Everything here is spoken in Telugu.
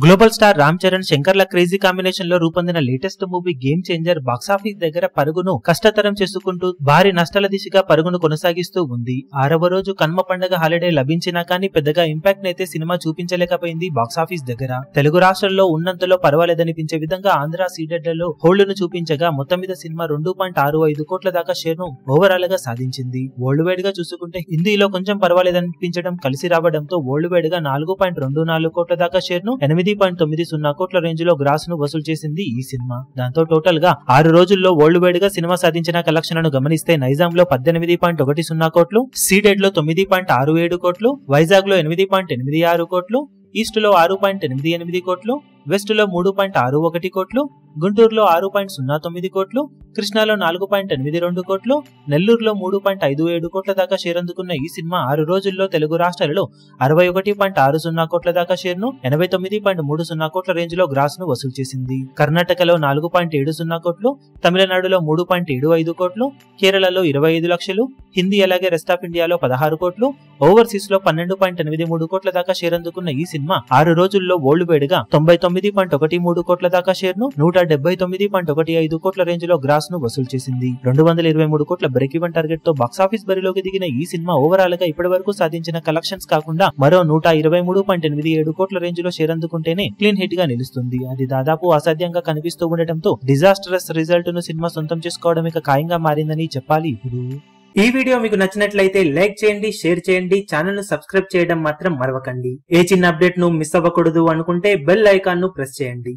గ్లోబల్ స్టార్ రామ్ చరణ్ శంకర్ల క్రేజీ కాంబినేషన్ లో రూపొందిన latest movie game changer box office దగ్గర పరుగును కష్టతరం చేసుకుంటూ భారీ నష్టాల దిశగా పరుగును కొనసాగిస్తూ ఉంది. 6వ రోజు కన్మ పండగ హాలిడే లభించినా కానీ పెద్దగా ఇంపాక్ట్ నైతే సినిమా చూపించలేకపోయింది బాక్సాఫీస్ దగ్గర. తెలుగు రాష్ట్రాల్లో ఉన్నంతలో పర్వాలేదనిపించే విధంగా ఆంధ్ర సీడెడ్లలో హోల్డ్ను చూపించగా మొత్తం మీద సినిమా 2.65 కోట్ల దాకా షేర్ ను ఓవరాల్ గా సాధించింది. వరల్డ్ వైడ్ గా చూసుకుంటే హిందీలో కొంచెం పర్వాలేదనిపించడం కలిసి రావడంతో వరల్డ్ వైడ్ గా 4.24 కోట్ల దాకా షేర్ ను 8.90 కోట్ల రేంజ్ లో గ్రాస్ ను వసూలు చేసింది ఈ సినిమా. దాంతో టోటల్ గా 6 రోజుల్లో వరల్డ్ వైడ్ గా సినిమా సాధించిన కలెక్షన్లను గమనిస్తే నైజాం లో 18.10 కోట్లు, సీడెడ్ లో 9.67 కోట్లు, వైజాగ్ లో 8.86 కోట్లు, ఈస్ట్ లో 6.88 కోట్లు, వెస్ట్ లో 3.61 కోట్లు, గుంటూరులో 6.09 కోట్లు, కృష్ణాలో 4.82 కోట్లు, నెల్లూరులో 3.57 కోట్ల దాకా షేర్ అందుకున్న ఈ సినిమా 6 రోజుల్లో తెలుగు రాష్ట్రాలలో 61.60 కోట్ల దాకా షేర్ ను 89.30 కోట్ల రేంజ్ లో గ్రాస్ ను వసూలు చేసింది. కర్ణాటకలో 4.70 కోట్లు, తమిళనాడులో 3.75 కోట్లు, కేరళలో 25 లక్షలు, హిందీ అలాగే రెస్ట్ ఆఫ్ ఇండియాలో 16 కోట్లు, ఓవర్సీస్ లో 12.83 కోట్ల దాకా షేర్ అందుకున్న ఈ సినిమా 6 రోజుల్లో వరల్డ్ వైడ్ గా 99.13 కోట్ల దాకా షేర్ ను 179.15 కోట్ల రేంజ్ లో గ్రాస్ ను వసూలు చేసింది. 223 కోట్ల బ్రేక్ ఈవెన్ టార్గెట్ తో బాక్సాఫీస్ బరిలోకి దిగిన ఈ సినిమా ఓవరాల్ గా ఇప్పటి వరకు సాధించిన కలెక్షన్స్ కాకుండా మరో 123.87 కోట్ల రేంజ్ లో షేర్ అందుకుంటేనే క్లీన్ హిట్ గా నిలుస్తుంది. అది దాదాపు అసాధ్యంగా కనిపిస్తూ ఉండటంతో డిజాస్టరస్ రిజల్ట్ ను సినిమా సొంతం చేసుకోవడం ఇక ఖాయంగా మారిందని చెప్పాలి. ఇప్పుడు ఈ వీడియో మీకు నచ్చినట్లయితే లైక్ చేయండి, షేర్ చేయండి, ఛానల్ ను సబ్స్క్రైబ్ చేయడం మాత్రం మరవకండి. ఏ చిన్న అప్డేట్ ను మిస్ అవ్వకూడదు అనుకుంటే బెల్ ఐకాన్ ను ప్రెస్ చేయండి.